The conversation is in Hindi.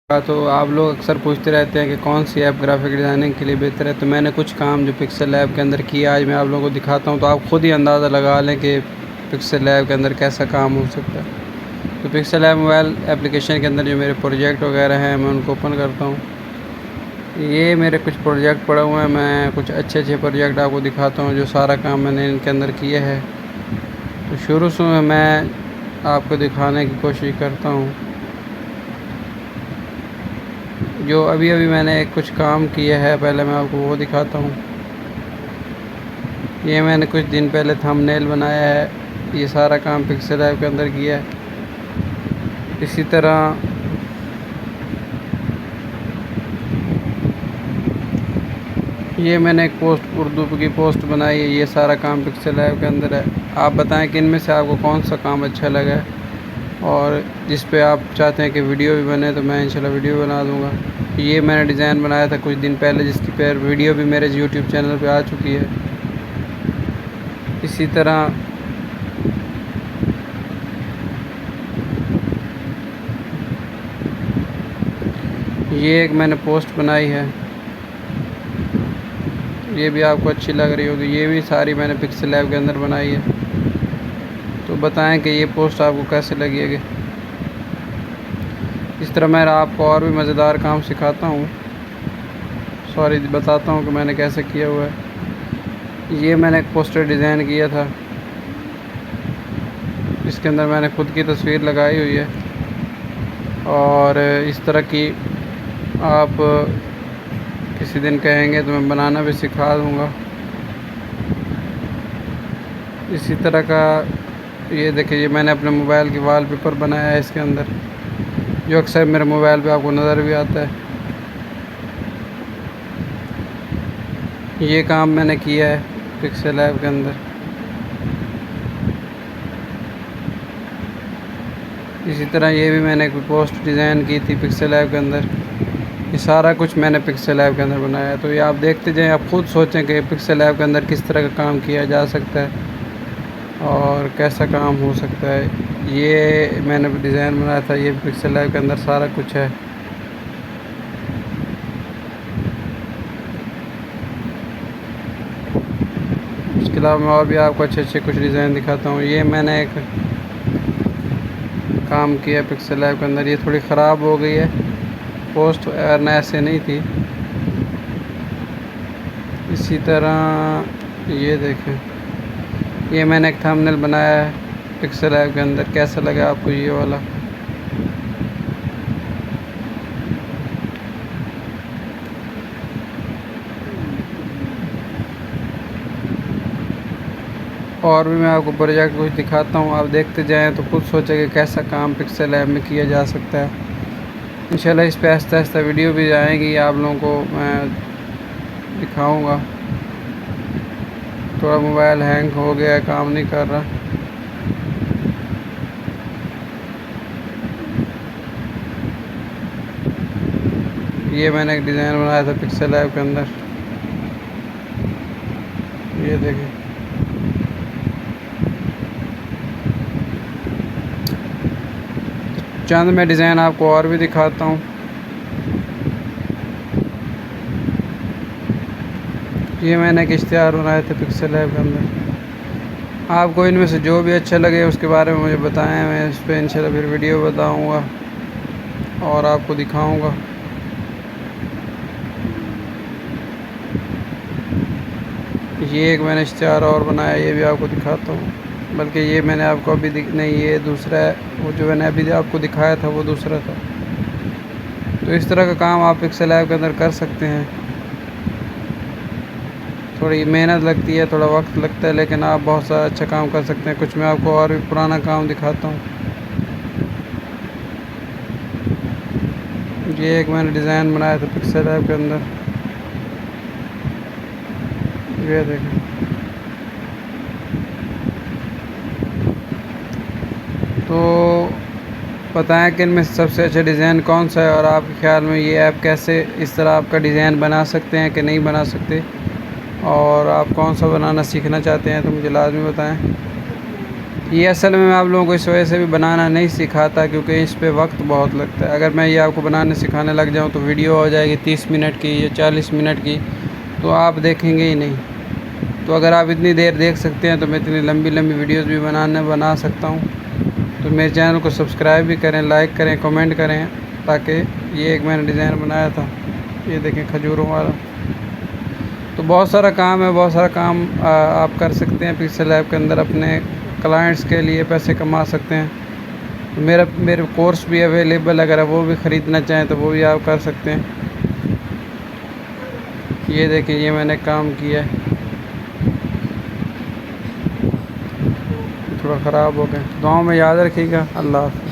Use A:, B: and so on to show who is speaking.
A: तो आप लोग अक्सर पूछते रहते हैं कि कौन सी ऐप ग्राफिक डिज़ाइनिंग के लिए बेहतर है। तो मैंने कुछ काम जो पिक्सेल लैब के अंदर किया आज मैं आप लोगों को दिखाता हूं, तो आप खुद ही अंदाज़ा लगा लें कि पिक्सेल लैब के अंदर कैसा काम हो सकता है। तो पिक्सेल लैब मोबाइल एप्लीकेशन के अंदर जो मेरे प्रोजेक्ट वगैरह हैं मैं उनको ओपन करता हूँ। ये मेरे कुछ प्रोजेक्ट पड़े हुए हैं, मैं कुछ अच्छे प्रोजेक्ट आपको दिखाता हूँ जो सारा काम मैंने इनके अंदर किया है। तो शुरू से मैं आपको दिखाने की कोशिश करता हूँ। जो अभी मैंने कुछ काम किया है, पहले मैं आपको वो दिखाता हूँ। ये मैंने कुछ दिन पहले थंबनेल बनाया है, ये सारा काम पिक्सेल ऐप के अंदर किया है। इसी तरह ये मैंने एक पोस्ट उर्दू की पोस्ट बनाई है, ये सारा काम पिक्सेल ऐप के अंदर है। आप बताएं कि इनमें से आपको कौन सा काम अच्छा लगा है और जिस पे आप चाहते हैं कि वीडियो भी बने तो मैं इंशाल्लाह वीडियो बना दूँगा। ये मैंने डिज़ाइन बनाया था कुछ दिन पहले, जिसकी पर वीडियो भी मेरे यूट्यूब चैनल पे आ चुकी है। इसी तरह ये एक मैंने पोस्ट बनाई है, ये भी आपको अच्छी लग रही होगी। ये भी सारी मैंने पिक्सेल लैब के अंदर बनाई है। तो बताएं कि ये पोस्ट आपको कैसे लगेगी। इस तरह मैं आपको और भी मज़ेदार काम सिखाता हूँ, बताता हूँ कि मैंने कैसे किया हुआ है। ये मैंने एक पोस्टर डिज़ाइन किया था, इसके अंदर मैंने खुद की तस्वीर लगाई हुई है और इस तरह की आप किसी दिन कहेंगे तो मैं बनाना भी सिखा दूँगा। इसी तरह का ये देखिए, ये मैंने अपने मोबाइल की वॉलपेपर बनाया है इसके अंदर, जो अक्सर मेरे मोबाइल पे आपको नज़र भी आता है। ये काम मैंने किया है पिक्सेल ऐप के अंदर। इसी तरह ये भी मैंने एक पोस्ट डिज़ाइन की थी पिक्सेल ऐप के अंदर। ये सारा कुछ मैंने पिक्सेल ऐप के अंदर बनाया है। तो ये आप देखते जाएं, आप खुद सोचें कि पिक्सेल ऐप के अंदर किस तरह का काम किया जा सकता है और कैसा काम हो सकता है। ये मैंने डिज़ाइन बनाया था, ये पिक्सेल ऐप के अंदर सारा कुछ है। इसके अलावा मैं और भी आपको अच्छे कुछ डिज़ाइन दिखाता हूँ। ये मैंने एक काम किया पिक्सेल ऐप के अंदर, ये थोड़ी ख़राब हो गई है पोस्ट, वरना ऐसे नहीं थी। इसी तरह ये देखें, ये मैंने एक थंबनेल बनाया है पिक्सेल ऐप के अंदर। कैसा लगा आपको ये वाला? और भी मैं आपको प्रोजेक्ट कुछ दिखाता हूँ, आप देखते जाएं तो खुद सोचें कि कैसा काम पिक्सेल ऐप में किया जा सकता है। इंशाल्लाह इस पे आहिस्ता आहिस्ता वीडियो भी आएंगी, आप लोगों को मैं दिखाऊंगा। थोड़ा मोबाइल हैंग हो गया है, काम नहीं कर रहा। ये मैंने एक डिज़ाइन बनाया था पिक्सेल ऐप के अंदर, ये देखें। चंद मैं डिज़ाइन आपको और भी दिखाता हूँ। ये मैंने एक इश्तिहार बनाए थे पिक्सेल ऐप के अंदर। आपको इनमें से जो भी अच्छा लगे उसके बारे में मुझे बताएं, मैं इस पर इंशाल्लाह फिर वीडियो बताऊँगा और आपको दिखाऊँगा। ये एक मैंने इश्तिहार और बनाया, ये भी आपको दिखाता हूँ। बल्कि ये मैंने आपको अभी नहीं, ये दूसरा है, वो जो मैंने अभी आपको दिखाया था वो दूसरा था। तो इस तरह का काम आप पिक्सेल ऐप के अंदर कर सकते हैं। थोड़ी मेहनत लगती है, थोड़ा वक्त लगता है, लेकिन आप बहुत सारा अच्छा काम कर सकते हैं। कुछ मैं आपको और भी पुराना काम दिखाता हूँ। ये एक मैंने डिज़ाइन बनाया था पिक्सेल ऐप के अंदर, ये देखें। तो बताएं कि इनमें सबसे अच्छा डिज़ाइन कौन सा है और आपके ख़्याल में ये ऐप कैसे इस तरह आपका डिज़ाइन बना सकते हैं कि नहीं बना सकते, और आप कौन सा बनाना सीखना चाहते हैं तो मुझे लाज़मी बताएं। ये असल में मैं आप लोगों को इस वजह से भी बनाना नहीं सिखाता क्योंकि इस पे वक्त बहुत लगता है। अगर मैं ये आपको बनाने सिखाने लग जाऊँ तो वीडियो हो जाएगी 30 मिनट की या 40 मिनट की, तो आप देखेंगे ही नहीं। तो अगर आप इतनी देर देख सकते हैं तो मैं इतनी लंबी लंबी वीडियोस भी बना सकता हूँ। तो मेरे चैनल को सब्सक्राइब भी करें, लाइक करें, कमेंट करें, ताकि ये एक मैंने डिज़ाइन बनाया था, ये देखें खजूरों वाला। तो बहुत सारा काम है, बहुत सारा काम आप कर सकते हैं पिक्सेल लैब के अंदर, अपने क्लाइंट्स के लिए पैसे कमा सकते हैं। तो मेरे कोर्स भी अवेलेबल, अगर वो भी ख़रीदना चाहें तो वो भी आप कर सकते हैं। ये देखें, ये मैंने काम किया है, थोड़ा ख़राब हो गया। दुआओं में याद रखिएगा। अल्लाह हाफ़िज़।